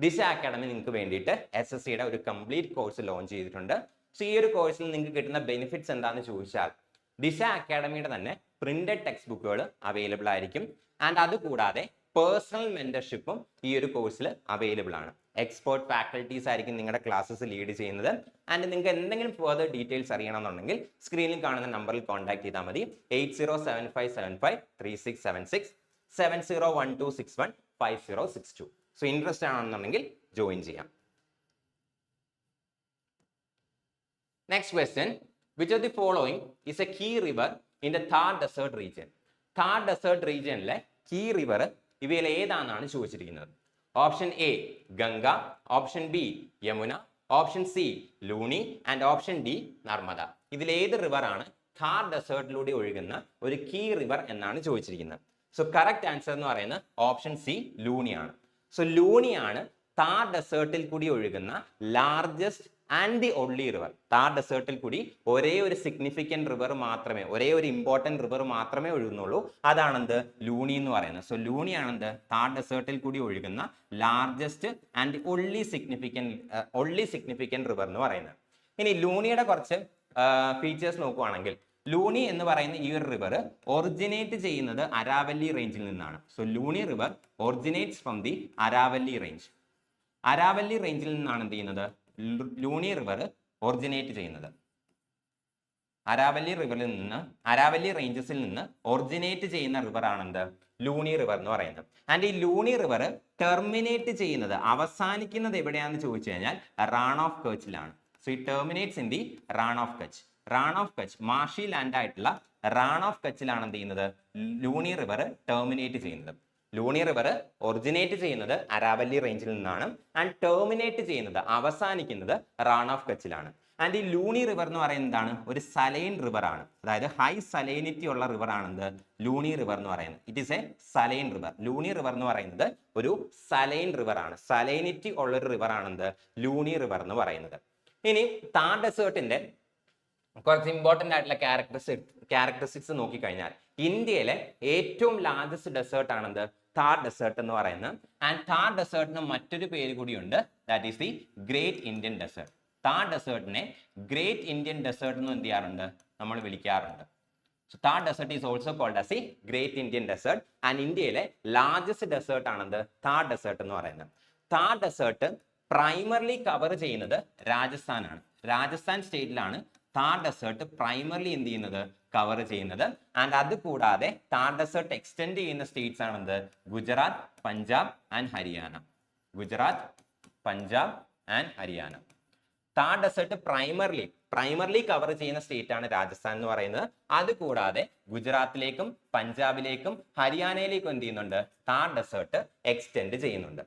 ദിശ അക്കാഡമി നിങ്ങൾക്ക് വേണ്ടിയിട്ട് SSCയുടെ ഒരു കംപ്ലീറ്റ് കോഴ്സ് ലോഞ്ച് ചെയ്തിട്ടുണ്ട്. സോ ഈ ഒരു കോഴ്സിൽ നിങ്ങൾക്ക് കിട്ടുന്ന ബെനിഫിറ്റ്സ് എന്താണെന്ന് ചോദിച്ചാൽ ദിശ അക്കാഡമിയുടെ തന്നെ പ്രിന്റഡ് ടെക്സ്റ്റ് ബുക്കുകൾ അവൈലബിൾ ആയിരിക്കും. ആൻഡ് അതുകൂടാതെ പേഴ്സണൽ മെന്റർഷിപ്പും ഈ ഒരു കോഴ്സിൽ അവൈലബിൾ ആണ്. എക്സ്പേർട്ട് ഫാക്കൽറ്റീസ് ആയിരിക്കും നിങ്ങളുടെ ക്ലാസ്സസ് ലീഡ് ചെയ്യുന്നത്. ആൻഡ് നിങ്ങൾക്ക് എന്തെങ്കിലും ഫർദർ ഡീറ്റെയിൽസ് അറിയണമെന്നുണ്ടെങ്കിൽ സ്ക്രീനിൽ കാണുന്ന നമ്പറിൽ കോൺടാക്ട് ചെയ്താൽ മതി. 8075753676 7012615062. സോ ഇൻട്രസ്റ്റ് ആണെന്നുണ്ടെങ്കിൽ ജോയിൻ ചെയ്യാം. Next question, which of the following is a key river in the Thar Desert region? Thar Desert regionലെ key river ഇവയിൽ ഏതാണെന്നാണ് ചോദിച്ചിരിക്കുന്നത്. Option A Ganga, option B Yamuna, option C Luni and option D Narmada. ഇതിൽ ഏത് river ആണ് ഥാർ ഡെസേർട്ടിലൂടെ ഒഴുകുന്ന ഒരു key river എന്നാണ് ചോദിച്ചിരിക്കുന്നത്. So correct answer എന്ന് പറയുന്നത് ഓപ്ഷൻ സി ലൂണിയാണ്. സോ ലൂണിയാണ് താർ ഡെസേർട്ടിൽ കൂടി ഒഴുകുന്ന largest and the only river. Thar ഡെസേർട്ടിൽ കൂടി ഒരേ ഒരു സിഗ്നിഫിക്കന്റ് റിവർ മാത്രമേ, ഒരേ ഒരു ഇമ്പോർട്ടന്റ് റിവർ മാത്രമേ ഒഴുകുന്നുള്ളൂ. അതാണെന്ത് ലൂണി എന്ന് പറയുന്നത്. സോ ലൂണി ആണെന്ത് താർ ഡെസേർട്ടിൽ കൂടി ഒഴുകുന്ന largest and only significant river എന്ന് പറയുന്നത്. ഇനി ലൂണിയുടെ കുറച്ച് ഫീച്ചേഴ്സ് നോക്കുവാണെങ്കിൽ, ലൂണി എന്ന് പറയുന്ന ഈ ഒരു റിവർ ഒറിജിനേറ്റ് ചെയ്യുന്നത് അരാവല്ലി റേഞ്ചിൽ നിന്നാണ്. So Luni river originates from the Aravalli range. Aravalli റേഞ്ചിൽ നിന്നാണ് എന്ത് ചെയ്യുന്നത് ലൂണി റിവർ ഒറിജിനേറ്റ് ചെയ്യുന്നത്. അരാവല്ലി റേഞ്ചസിൽ നിന്ന് ഒറിജിനേറ്റ് ചെയ്യുന്ന റിവർ ആണെന്ത് ലൂണി റിവർ എന്ന് പറയുന്നത്. ആൻഡ് ഈ ലൂണി റിവർ ടെർമിനേറ്റ് ചെയ്യുന്നത്, അവസാനിക്കുന്നത് എവിടെയാണെന്ന് ചോദിച്ചു കഴിഞ്ഞാൽ റാൺ ഓഫ് കച്ചിലാണ്. So it terminates in the Rann of Kutch. Rann of Kutch marshy land ആയിട്ടുള്ള റാൺ ഓഫ് കച്ചിലാണ് എന്ത് ചെയ്യുന്നത് ലൂണി റിവർ ടെർമിനേറ്റ് ചെയ്യുന്നത്. ലൂണി റിവർ ഒറിജിനേറ്റ് ചെയ്യുന്നത് അരാവല്ലി റേഞ്ചിൽ നിന്നാണ് ആൻഡ് ടെർമിനേറ്റ് ചെയ്യുന്നത്, അവസാനിക്കുന്നത് റാൺ ഓഫ് കച്ചിലാണ്. ആൻഡ് ഈ ലൂണി റിവർ എന്ന് പറയുന്നത് എന്താണ് ഒരു സലൈൻ റിവർ ആണ്. അതായത് ഹൈ സലൈനിറ്റി ഉള്ള റിവർ ആണെന്ത് ലൂണി റിവർ എന്ന് പറയുന്നത്. It is A saline river. Luni river എന്ന് പറയുന്നത് ഒരു സലൈൻ റിവർ ആണ്. സലൈനിറ്റി ഉള്ള ഒരു റിവർ ആണെന്ത് ലൂണി റിവർ എന്ന് പറയുന്നത്. ഇനി താർ ഡെസേർട്ടിന്റെ കുറച്ച് ഇമ്പോർട്ടന്റ് ആയിട്ടുള്ള ക്യാരക്ടറിസ്റ്റിക്സ് നോക്കിക്കഴിഞ്ഞാൽ, ഇന്ത്യയിലെ ഏറ്റവും ലാർജസ്റ്റ് ഡെസേർട്ട് ആണെന്ത് താർ ഡെസേർട്ട് എന്ന് പറയുന്നത്. ആൻഡ് താർ ഡെസേർട്ടിന് മറ്റൊരു പേര് കൂടിയുണ്ട്, that is the great Indian desert. Thar ഡെസേർട്ടിനെ ഗ്രേറ്റ് ഇന്ത്യൻ ഡെസേർട്ട് എന്ന് എന്ത് ചെയ്യാറുണ്ട് നമ്മൾ വിളിക്കാറുണ്ട്. So Thar desert is also called as the great Indian desert. And ഇന്ത്യയിലെ ലാർജസ്റ്റ് ഡെസേർട്ട് ആണെന്ത് താർ ഡെസേർട്ട് എന്ന് പറയുന്നത്. താർ ഡെസേർട്ട് പ്രൈമർലി കവർ ചെയ്യുന്നത് രാജസ്ഥാനാണ്. രാജസ്ഥാൻ സ്റ്റേറ്റിലാണ് താർ ഡെസേർട്ട് പ്രൈമർലി എന്ത് ചെയ്യുന്നത് കവർ ചെയ്യുന്നത്. ആൻഡ് അത് കൂടാതെ താർ ഡെസേർട്ട് എക്സ്റ്റെൻഡ് ചെയ്യുന്ന സ്റ്റേറ്റ്സ് ആണെന്ത് Gujarat, Punjab and Haryana. Gujarat, Punjab and Haryana. Thar desert primarily cover ചെയ്യുന്ന സ്റ്റേറ്റ് ആണ് രാജസ്ഥാൻ എന്ന് പറയുന്നത്. അത് കൂടാതെ ഗുജറാത്തിലേക്കും പഞ്ചാബിലേക്കും ഹരിയാനയിലേക്കും എന്ത് ചെയ്യുന്നുണ്ട് താർ ഡെസേർട്ട് എക്സ്റ്റെൻഡ് ചെയ്യുന്നുണ്ട്.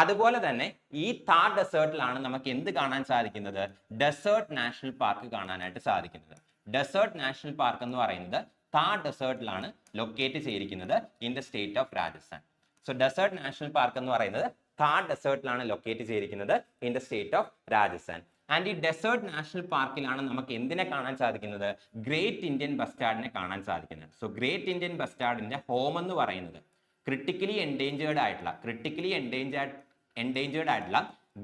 അതുപോലെ തന്നെ ഈ താർ ഡെസേർട്ടിലാണ് നമുക്ക് എന്ത് കാണാൻ സാധിക്കുന്നത് ഡെസേർട്ട് നാഷണൽ പാർക്ക് കാണാനായിട്ട് സാധിക്കുന്നത്. ഡെസേർട്ട് നാഷണൽ പാർക്ക് എന്ന് പറയുന്നത് താർ ഡെസേർട്ടിലാണ് ലൊക്കേറ്റ് ചെയ്തിരിക്കുന്നത് in the state of Rajasthan. So desert national park എന്ന് പറയുന്നത് താർ ഡെസേർട്ടിലാണ് ലൊക്കേറ്റ് ചെയ്തിരിക്കുന്നത് in the state of Rajasthan. And ഈ ഡെസേർട്ട് നാഷണൽ പാർക്കിലാണ് നമുക്ക് എന്തിനെ കാണാൻ സാധിക്കുന്നത് ഗ്രേറ്റ് ഇന്ത്യൻ ബസ്റ്റാർഡിനെ കാണാൻ സാധിക്കുന്നത്. സോ ഗ്രേറ്റ് ഇന്ത്യൻ ബസ്റ്റാർഡിന്റെ ഹോം എന്ന് പറയുന്നത് ക്രിട്ടിക്കലി എൻഡേഞ്ചേർഡ് ആയിട്ടുള്ള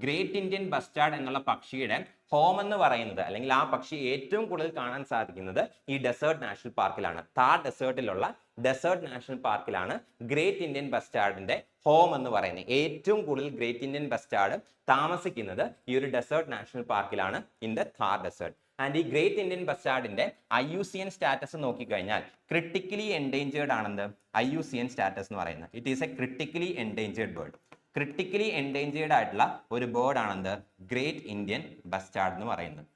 ഗ്രേറ്റ് ഇന്ത്യൻ ബസ്റ്റാർഡ് എന്നുള്ള പക്ഷിയുടെ ഹോം എന്ന് പറയുന്നത്, അല്ലെങ്കിൽ ആ പക്ഷി ഏറ്റവും കൂടുതൽ കാണാൻ സാധിക്കുന്നത് ഈ ഡെസേർട്ട് നാഷണൽ പാർക്കിലാണ്. താർ ഡെസേർട്ടിലുള്ള ഡെസേർട്ട് നാഷണൽ പാർക്കിലാണ് ഗ്രേറ്റ് ഇന്ത്യൻ ബസ്റ്റാർഡിന്റെ ഹോം എന്ന് പറയുന്നത്. ഏറ്റവും കൂടുതൽ ഗ്രേറ്റ് ഇന്ത്യൻ ബസ്റ്റാർഡ് താമസിക്കുന്നത് ഈ ഒരു ഡെസേർട്ട് നാഷണൽ പാർക്കിലാണ് in the Thar desert. And ഈ ഗ്രേറ്റ് ഇന്ത്യൻ ബസ്റ്റാർഡിന്റെ IUCN സ്റ്റാറ്റസ് നോക്കിക്കഴിഞ്ഞാൽ ക്രിട്ടിക്കലി എൻഡേഞ്ചേർഡ് ആണെന്ന് IUCN സ്റ്റാറ്റസ് എന്ന് പറയുന്നത്. It is a critically endangered bird. Critically endangered ആയിട്ടുള്ള ഒരു ബേർഡ് ആണെന്ത് ഗ്രേറ്റ് ഇന്ത്യൻ ബസ്റ്റാർഡ് എന്ന് പറയുന്നത്.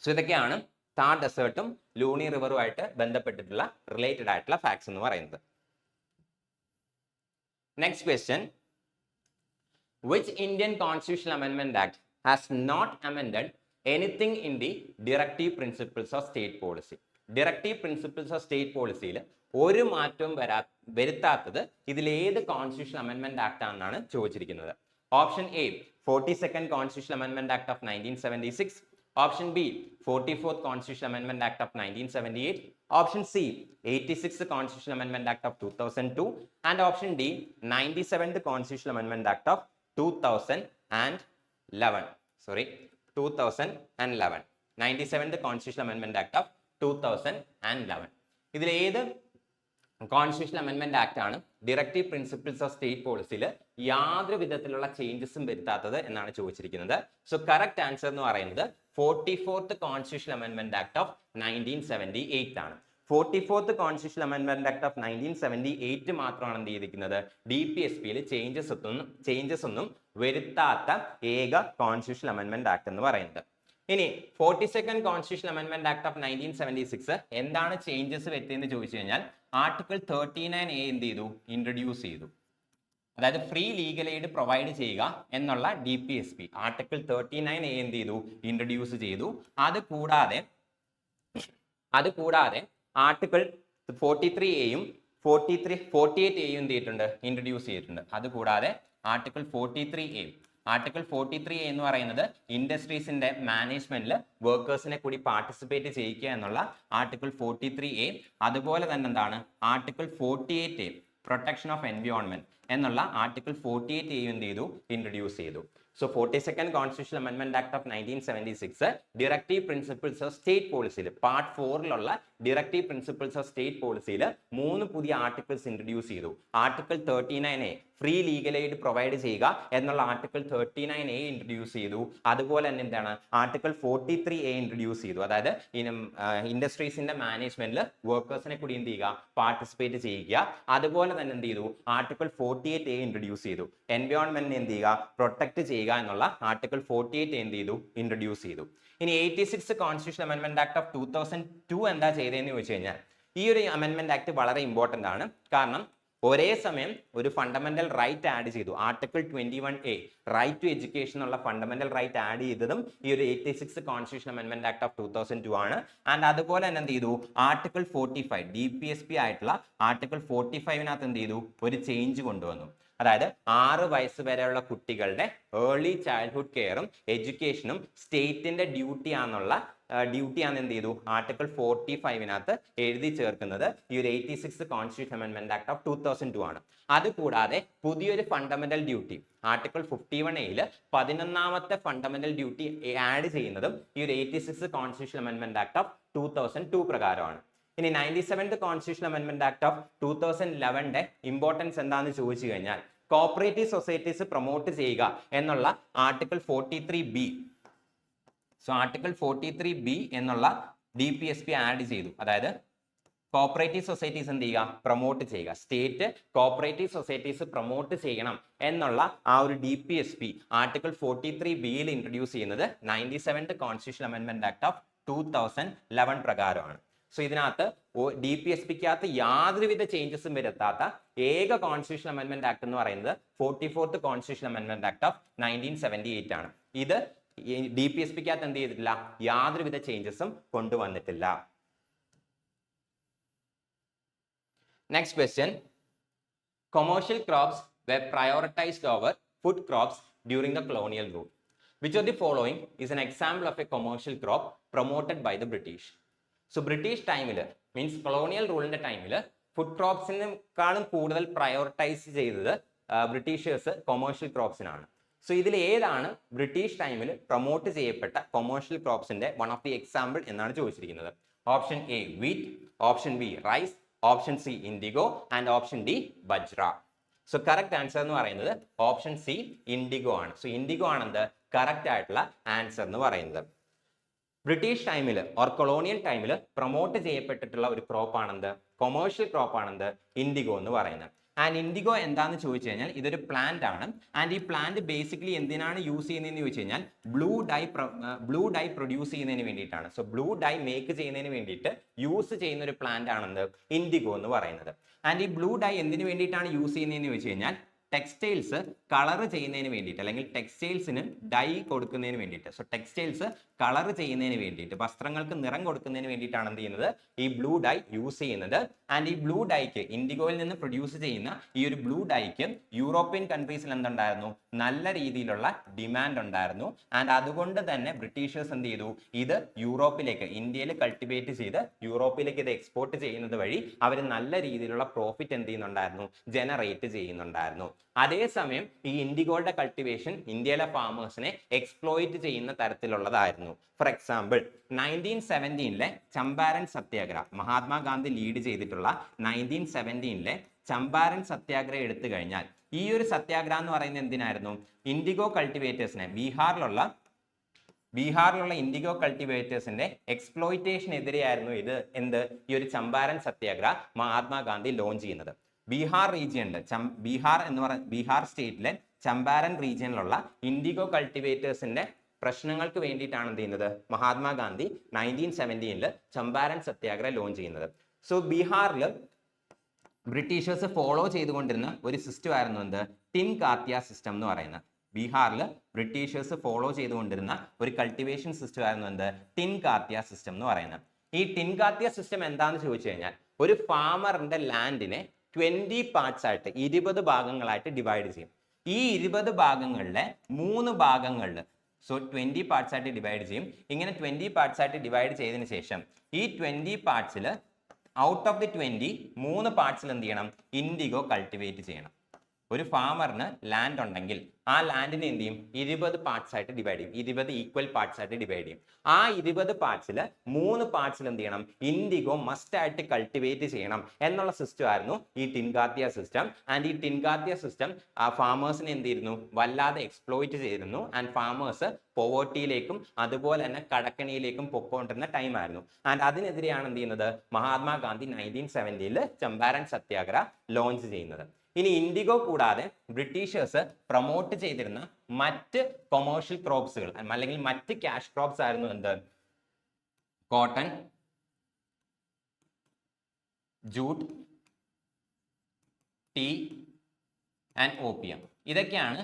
സോ ഇതൊക്കെയാണ് താർ ഡെസേർട്ടും ലൂണി റിവറുമായിട്ട് ബന്ധപ്പെട്ടിട്ടുള്ള റിലേറ്റഡ് ആയിട്ടുള്ള ഫാക്ട്സ് എന്ന് പറയുന്നത്. Next question, which Indian Constitutional Amendment Act has not amended anything in the directive principles of state policy? Directive principles of state policyയിൽ ഒരു മാറ്റവും വരുത്താത്തത് ഇതിലേത് കോൺസ്റ്റിറ്റ്യൂഷൻ അമെൻമെന്റ് ആക്ട് ആണെന്നാണ് ചോദിച്ചിരിക്കുന്നത്. Option A, 42nd Constitutional Amendment Act of 1976. Option B, 44th Constitutional Amendment Act of 1978. Option C, 86th Constitutional Amendment Act of 2002. And option D, 97th Constitutional Amendment Act of 2011. Sorry, 2011. 97th Constitutional Amendment Act of 2011. ഇതിൽ ഏത് constitutional അമെൻമെന്റ് act ആണ് directive principles of state പോളിസിയിൽ യാതൊരു വിധത്തിലുള്ള ചേഞ്ചസും വരുത്താത്തത് എന്നാണ് ചോദിച്ചിരിക്കുന്നത്. So correct answer എന്ന് പറയുന്നത് 44th കോൺസ്റ്റിറ്റ്യൂഷണൽ അമെൻമെന്റ് ആക്ട് ഓഫ് 1978 ആണ്. 44th കോൺസ്റ്റിറ്റ്യൂഷണൽ അമെൻമെന്റ് ആക്ട് ഓഫ് 1978 മാത്രമാണ് എന്ത് ചെയ്തിരിക്കുന്നത്, DPSPയിൽ ചേഞ്ചസ് ഒന്നും വരുത്താത്ത ഏക കോൺസ്റ്റിറ്റ്യൂഷണൽ അമെൻമെന്റ് ആക്ട് എന്ന് പറയുന്നത്. ഇനി 42nd കോൺസ്റ്റിറ്റ്യൂഷണൽ അമെൻമെന്റ് ആക്ട് ഓഫ് 1976 എന്താണ് ചേഞ്ചസ് വരുത്തിയെന്ന് ചോദിച്ചു കഴിഞ്ഞാൽ ആർട്ടിക്കിൾ 39A എന്ത് ചെയ്തു, ഇൻട്രൊഡ്യൂസ് ചെയ്തു. അതായത് ഫ്രീ ലീഗൽ എയ്ഡ് പ്രൊവൈഡ് ചെയ്യുക എന്നുള്ള DPSP ആർട്ടിക്കിൾ 39A എന്ത് ചെയ്തു, ഇൻട്രൊഡ്യൂസ് ചെയ്തു. അത് കൂടാതെ ആർട്ടിക്കിൾ 43Aയും 48Aയും എന്ത് ചെയ്തിട്ടുണ്ട്, ഇൻട്രൊഡ്യൂസ് ചെയ്തിട്ടുണ്ട്. അതുകൂടാതെ ആർട്ടിക്കിൾ 43A എന്ന് പറയുന്നത് ഇൻഡസ്ട്രീസിന്റെ മാനേജ്മെന്റിൽ വർക്കേഴ്സിനെ കൂടി പാർട്ടിസിപ്പേറ്റ് ചെയ്യിക്കുക എന്നുള്ള ആർട്ടിക്കിൾ 43A. അതുപോലെ തന്നെ എന്താണ് article 48A, protection of environment എന്നുള്ള ആർട്ടിക്കിൾ 48A എന്ത് ചെയ്തു, ഇൻട്രൊഡ്യൂസ് ചെയ്തു. സോ 42nd കോൺസ്റ്റിറ്റ്യൂഷണൽ അമെൻമെന്റ് act of 1976 directive principles of state പോളിസിയിൽ പാർട്ട് 4ലുള്ള ഡയറക്റ്റീവ് പ്രിൻസിപ്പിൾസ് ഓഫ് സ്റ്റേറ്റ് പോളിസിയിൽ 3 പുതിയ ആർട്ടിക്കിൾസ് ഇൻട്രൊഡ്യൂസ് ചെയ്തു. Article 39A free legal aid provide ചെയ്യുക എന്നുള്ള ആർട്ടിക്കിൾ 39A ഇൻട്രൊഡ്യൂസ് ചെയ്തു. അതുപോലെ തന്നെ എന്താണ് ആർട്ടിക്കിൾ 43A ഇൻട്രൊഡ്യൂസ് ചെയ്തു. അതായത് ഇൻഡസ്ട്രീസിന്റെ മാനേജ്മെന്റിൽ വർക്കേഴ്സിനെ കൂടി എന്ത് ചെയ്യുക, പാർട്ടിസിപ്പേറ്റ് ചെയ്യുക. അതുപോലെ തന്നെ എന്ത് ചെയ്തു, ആർട്ടിക്കിൾ 48A ഇൻട്രൊഡ്യൂസ് ചെയ്തു. എൻവയോൺമെന്റിനെ എന്ത് ചെയ്യുക, പ്രൊട്ടക്ട് ചെയ്യുക എന്നുള്ള ആർട്ടിക്കിൾ 48A എന്ത് ചെയ്തു, ഇൻട്രൊഡ്യൂസ് ചെയ്തു. ഇനി 86th കോൺസ്റ്റിറ്റ്യൂഷണൽ അമെൻമെന്റ് ആക്ട് ഓഫ് 2002 എന്താ ചെയ്തതെന്ന് ചോദിച്ചു കഴിഞ്ഞാൽ ഈ ഒരു അമെൻമെന്റ് ആക്ട് വളരെ ഇമ്പോർട്ടന്റ് ആണ്. കാരണം ഒരേ സമയം ഒരു ഫണ്ടമെന്റൽ റൈറ്റ് ആഡ് ചെയ്തു. Article 21A right to education ഉള്ള ഫണ്ടമെന്റൽ റൈറ്റ് ആഡ് ചെയ്തതും ഈ ഒരു 86th കോൺസ്റ്റിറ്റ്യൂഷൻ അമെൻമെന്റ് ആക്ട് ഓഫ് 2002 ആണ്. ആൻഡ് അതുപോലെ തന്നെ എന്ത് ചെയ്തു, ആർട്ടിക്കിൾ 45 DPSP ആയിട്ടുള്ള ആർട്ടിക്കിൾ 45നകത്ത് എന്ത് ചെയ്തു, ഒരു ചേഞ്ച് കൊണ്ടുവന്നു. അതായത് 6 വയസ്സ് വരെയുള്ള കുട്ടികളുടെ ഏർലി ചൈൽഡ്ഹുഡ് കെയറും എഡ്യൂക്കേഷനും സ്റ്റേറ്റിന്റെ ഡ്യൂട്ടിയാണെന്ന് എന്ത് ചെയ്തു, ആർട്ടിക്കിൾ 45നകത്ത് എഴുതി ചേർക്കുന്നത് ഈ ഒരു 86th കോൺസ്റ്റിറ്റ്യൂഷൻ അമെൻമെന്റ് ആക്ട് ഓഫ് 2002 ആണ്. അതുകൂടാതെ പുതിയൊരു ഫണ്ടമെന്റൽ ഡ്യൂട്ടി ആർട്ടിക്കിൾ 51A 11ാമത്തെ ഫണ്ടമെന്റൽ ഡ്യൂട്ടി ആഡ് ചെയ്യുന്നതും ഈ ഒരു 86th കോൺസ്റ്റിറ്റ്യൂഷൻ അമെൻമെന്റ് ആക്ട് ഓഫ് 2002 പ്രകാരമാണ്. ഇനി 97th കോൺസ്റ്റിറ്റ്യൂഷൻ അമെൻമെന്റ് ആക്ട് ഓഫ് 2011ന്റെ ഇമ്പോർട്ടൻസ് എന്താണെന്ന് ചോദിച്ചു കഴിഞ്ഞാൽ കോപ്പറേറ്റീവ് സൊസൈറ്റീസ് പ്രൊമോട്ട് ചെയ്യുക എന്നുള്ള article 43B. So article 43B എന്നുള്ള DPSP ആഡ് ചെയ്തു. അതായത് കോപ്പറേറ്റീവ് സൊസൈറ്റീസ് എന്ത് ചെയ്യുക, പ്രൊമോട്ട് ചെയ്യുക. സ്റ്റേറ്റ് കോപ്പറേറ്റീവ് സൊസൈറ്റീസ് പ്രൊമോട്ട് ചെയ്യണം എന്നുള്ള ആ ഒരു DPSP ആർട്ടിക്കിൾ 43Bയിൽ ഇൻട്രൊഡ്യൂസ് ചെയ്യുന്നത് 97th കോൺസ്റ്റിറ്റ്യൂഷൻ അമെൻമെന്റ് ആക്ട് ഓഫ് 2011 പ്രകാരമാണ്. സോ ഇതിനകത്ത് DPSPക്കകത്ത് യാതൊരുവിധ ചേഞ്ചസും വരുത്താത്ത ഏക കോൺസ്റ്റിറ്റ്യൂഷൻ അമെൻമെന്റ് ആക്ട് എന്ന് പറയുന്നത് 44th കോൺസ്റ്റിറ്റ്യൂഷൻ അമെൻമെന്റ് ആക്ട് ഓഫ് 1978 ആണ്. ഇത് DPSPക്കകത്ത് എന്ത് ചെയ്തിട്ടില്ല, യാതൊരുവിധ ചേഞ്ചസും കൊണ്ടുവന്നിട്ടില്ല. Next question, commercial crops were prioritized over food crops during the colonial rule. Which of the following is an example of a commercial crop promoted by the British? So British ടൈമിൽ means colonial റൂളിന്റെ ടൈമിൽ food ക്രോപ്സിനെക്കാളും കൂടുതൽ prioritise ചെയ്തത് Britishers commercial ക്രോപ്സിനാണ്. So ഇതിൽ ഏതാണ് British ടൈമിൽ promote ചെയ്യപ്പെട്ട commercial ക്രോപ്സിന്റെ one of the example എന്നാണ് ചോദിച്ചിരിക്കുന്നത്. Option A wheat, option B rice, option C indigo and option D bajra. So correct answer എന്ന് പറയുന്നത് ഓപ്ഷൻ സി ഇൻഡിഗോ ആണ്. സോ ഇൻഡിഗോ ആണെന്ത് കറക്റ്റ് ആയിട്ടുള്ള ആൻസർ എന്ന് പറയുന്നത്. ബ്രിട്ടീഷ് ടൈമിൽ ഓർ കൊളോണിയൽ ടൈമിൽ പ്രൊമോട്ട് ചെയ്യപ്പെട്ടിട്ടുള്ള ഒരു ക്രോപ്പ് ആണെന്ത്, കൊമേഴ്ഷ്യൽ ക്രോപ്പ് ആണെന്ത്, ഇൻഡിഗോ എന്ന് പറയുന്നത്. ആൻഡ് ഇൻഡിഗോ എന്താണെന്ന് ചോദിച്ചു കഴിഞ്ഞാൽ ഇതൊരു പ്ലാന്റ് ആണ്. ആൻഡ് ഈ പ്ലാന്റ് ബേസിക്കലി എന്തിനാണ് യൂസ് ചെയ്യുന്നതെന്ന് ചോദിച്ചു കഴിഞ്ഞാൽ ബ്ലൂ ഡൈ പ്രൊഡ്യൂസ് ചെയ്യുന്നതിന് വേണ്ടിയിട്ടാണ്. സോ ബ്ലൂ ഡൈ മേക്ക് ചെയ്യുന്നതിന് വേണ്ടിയിട്ട് യൂസ് ചെയ്യുന്ന ഒരു പ്ലാന്റ് ആണെന്ത്, ഇൻഡിഗോ എന്ന് പറയുന്നത്. ആൻഡ് ഈ ബ്ലൂ ഡൈ എന്തിനു വേണ്ടിയിട്ടാണ് യൂസ് ചെയ്യുന്നതെന്ന് ചോദിച്ചു കഴിഞ്ഞാൽ ടെക്സ്റ്റൈൽസ് കളർ ചെയ്യുന്നതിന് വേണ്ടിയിട്ട് അല്ലെങ്കിൽ ടെക്സ്റ്റൈൽസിന് ഡൈ കൊടുക്കുന്നതിന് വേണ്ടിയിട്ട്, സോ ടെക്സ്റ്റൈൽസ് കളർ ചെയ്യുന്നതിന് വേണ്ടിയിട്ട്, വസ്ത്രങ്ങൾക്ക് നിറം കൊടുക്കുന്നതിന് വേണ്ടിയിട്ടാണ് എന്ത് ചെയ്യുന്നത്, ഈ ബ്ലൂ ഡൈ യൂസ് ചെയ്യുന്നത്. ആൻഡ് ഈ ബ്ലൂ ഡൈക്ക്, ഇൻഡിഗോയിൽ നിന്ന് പ്രൊഡ്യൂസ് ചെയ്യുന്ന ഈ ഒരു ബ്ലൂ ഡൈക്ക് യൂറോപ്യൻ കൺട്രീസിൽ എന്തുണ്ടായിരുന്നു, നല്ല രീതിയിലുള്ള ഡിമാൻഡ് ഉണ്ടായിരുന്നു. ആൻഡ് അതുകൊണ്ട് തന്നെ ബ്രിട്ടീഷേഴ്സ് എന്ത് ചെയ്തു, ഇത് യൂറോപ്പിലേക്ക്, ഇന്ത്യയിൽ കൾട്ടിവേറ്റ് ചെയ്ത് യൂറോപ്പിലേക്ക് ഇത് എക്സ്പോർട്ട് ചെയ്യുന്നത് വഴി അവർ നല്ല രീതിയിലുള്ള പ്രോഫിറ്റ് എന്ത് ചെയ്യുന്നുണ്ടായിരുന്നു, ജനറേറ്റ് ചെയ്യുന്നുണ്ടായിരുന്നു. അതേസമയം ഈ ഇൻഡിഗോയുടെ കൾട്ടിവേഷൻ ഇന്ത്യയിലെ ഫാമേഴ്സിനെ എക്സ്പ്ലോയിറ്റ് ചെയ്യുന്ന തരത്തിലുള്ളതായിരുന്നു. For example 1917 Champaran Satyagraha, Mahatma Gandhi lead ചെയ്തിട്ടുള്ള 1917 ചമ്പാരൻ സത്യാഗ്രഹം എടുത്തു കഴിഞ്ഞാൽ ഈ ഒരു സത്യാഗ്രഹം എന്ന് പറയുന്നത് എന്തിനായിരുന്നു, ഇൻഡിഗോ കൾട്ടിവേറ്റേഴ്സിനെ, ബീഹാറിലുള്ള ഇൻഡിഗോ കൾട്ടിവേറ്റേഴ്സിന്റെ എക്സ്പ്ലോയിറ്റേഷനെതിരെയായിരുന്നു ഇത് ഈ ഒരു ചമ്പാരൻ സത്യാഗ്രഹ മഹാത്മാഗാന്ധി ലോഞ്ച് ചെയ്യുന്നത്. ബീഹാർ റീജിയനിൽ, ബീഹാർ സ്റ്റേറ്റിലെ ചമ്പാരൻ റീജിയനിലുള്ള ഇൻഡിഗോ കൾട്ടിവേറ്റേഴ്സിന്റെ പ്രശ്നങ്ങൾക്ക് വേണ്ടിയിട്ടാണ് എന്ത് ചെയ്യുന്നത്, മഹാത്മാഗാന്ധി 1917 ചമ്പാരൻ സത്യാഗ്രഹ ലോഞ്ച് ചെയ്യുന്നത്. സോ ബീഹാറിൽ ബ്രിട്ടീഷേഴ്സ് ഫോളോ ചെയ്തുകൊണ്ടിരുന്ന ഒരു സിസ്റ്റം ആയിരുന്നു ടിൻ കാത്യ സിസ്റ്റം എന്ന് പറയുന്നത്. ബീഹാറിൽ ബ്രിട്ടീഷേഴ്സ് ഫോളോ ചെയ്തുകൊണ്ടിരുന്ന ഒരു കൾട്ടിവേഷൻ സിസ്റ്റം ആയിരുന്നു ടിൻ കാത്യ സിസ്റ്റം എന്ന് പറയുന്നത്. ഈ ടിൻ കാത്യ സിസ്റ്റം എന്താണെന്ന് ചോദിച്ചു കഴിഞ്ഞാൽ, ഒരു ഫാമറിന്റെ ലാൻഡിനെ 20 പാർട്സ് ആയിട്ട്, 20 ഭാഗങ്ങളായിട്ട് ഡിവൈഡ് ചെയ്യും. ഈ 20 ഭാഗങ്ങളിലെ 3 ഭാഗങ്ങളിൽ, സോ 20 പാർട്സ് ആയിട്ട് ഡിവൈഡ് ചെയ്യും. ഇങ്ങനെ 20 പാർട്സ് ആയിട്ട് ഡിവൈഡ് ചെയ്തതിന് ശേഷം ഈ 20 പാർട്സിൽ ഔട്ട് ഓഫ് ദി 20 3 പാർട്സിൽ എന്ത് ചെയ്യണം, ഇൻഡിഗോ കൾട്ടിവേറ്റ് ചെയ്യണം. ഒരു ഫാമറിന് ലാൻഡ് ഉണ്ടെങ്കിൽ ആ ലാൻഡിനെ എന്ത് ചെയ്യും, 20 പാർട്സ് ആയിട്ട് ഡിവൈഡ് ചെയ്യും, 20 ഈക്വൽ പാർട്സ് ആയിട്ട് ഡിവൈഡ് ചെയ്യും. ആ 20 പാർട്സിൽ 3 പാർട്സിൽ എന്ത് ചെയ്യണം, ഇൻഡിഗോ മസ്റ്റ് ആയിട്ട് കൾട്ടിവേറ്റ് ചെയ്യണം എന്നുള്ള സിസ്റ്റം ആയിരുന്നു ഈ ടിൻകാത്യ സിസ്റ്റം. ആൻഡ് ഈ ടിൻകാത്യ സിസ്റ്റം ആ ഫാമേഴ്സിനെ എന്ത് ചെയ്യുന്നു, വല്ലാതെ എക്സ്പ്ലോയിറ്റ് ചെയ്തിരുന്നു. ആൻഡ് ഫാമേഴ്സ് പോവേർട്ടിയിലേക്കും അതുപോലെ തന്നെ കടക്കണിയിലേക്കും പൊക്കോണ്ടിരുന്ന ടൈം ആയിരുന്നു. ആൻഡ് അതിനെതിരെയാണ് എന്ത് ചെയ്യുന്നത്, മഹാത്മാഗാന്ധി 1917 ചമ്പാരൻ സത്യാഗ്രഹ ലോഞ്ച് ചെയ്യുന്നത്. ഇനി ഇൻഡിഗോ കൂടാതെ ബ്രിട്ടീഷേഴ്സ് പ്രൊമോട്ട് ചെയ്തിരുന്ന മറ്റ് കൊമേഴ്ഷ്യൽ ക്രോപ്സുകൾ അല്ലെങ്കിൽ മറ്റ് ക്യാഷ് ക്രോപ്സ് ആയിരുന്നു cotton, jute, tea and opium. ഇതൊക്കെയാണ്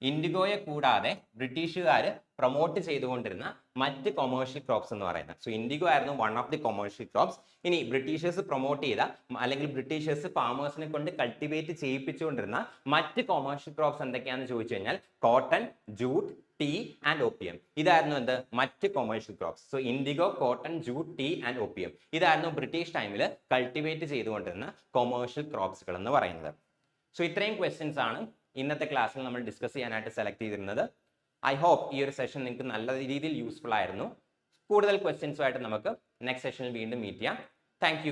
ഇൻഡിഗോയെ കൂടാതെ ബ്രിട്ടീഷുകാർ പ്രൊമോട്ട് ചെയ്തുകൊണ്ടിരുന്ന മറ്റ് കൊമേഴ്ഷ്യൽ ക്രോപ്സ് എന്ന് പറയുന്നത്. സോ ഇൻഡിഗോ ആയിരുന്നു one of the commercial crops. ഇനി ബ്രിട്ടീഷേഴ്സ് പ്രൊമോട്ട് ചെയ്ത അല്ലെങ്കിൽ ബ്രിട്ടീഷേഴ്സ് ഫാമേഴ്സിനെ കൊണ്ട് കൾട്ടിവേറ്റ് ചെയ്യിപ്പിച്ചുകൊണ്ടിരുന്ന മറ്റ് കൊമേഴ്ഷ്യൽ ക്രോപ്സ് എന്തൊക്കെയാണെന്ന് ചോദിച്ചു കഴിഞ്ഞാൽ cotton, jute, tea and opium. ഇതായിരുന്നു മറ്റ് commercial crops. So indigo, cotton, jute, tea and opium ഇതായിരുന്നു ബ്രിട്ടീഷ് ടൈമിൽ കൾട്ടിവേറ്റ് ചെയ്തുകൊണ്ടിരുന്ന കൊമേഴ്ഷ്യൽ ക്രോപ്സുകൾ എന്ന് പറയുന്നത്. സോ ഇത്രയും ക്വസ്റ്റ്യൻസ് ആണ് ഇന്നത്തെ ക്ലാസ്സിൽ നമ്മൾ ഡിസ്കസ് ചെയ്യാനായിട്ട് സെലക്ട് ചെയ്തിരുന്നത്. ഐ ഹോപ്പ് ഈ ഒരു സെഷൻ നിങ്ങൾക്ക് നല്ല രീതിയിൽ യൂസ്ഫുൾ ആയിരുന്നു. കൂടുതൽ ക്വസ്റ്റ്യൻസുമായിട്ട് നമുക്ക് നെക്സ്റ്റ് സെഷനിൽ വീണ്ടും മീറ്റ് ചെയ്യാം. താങ്ക്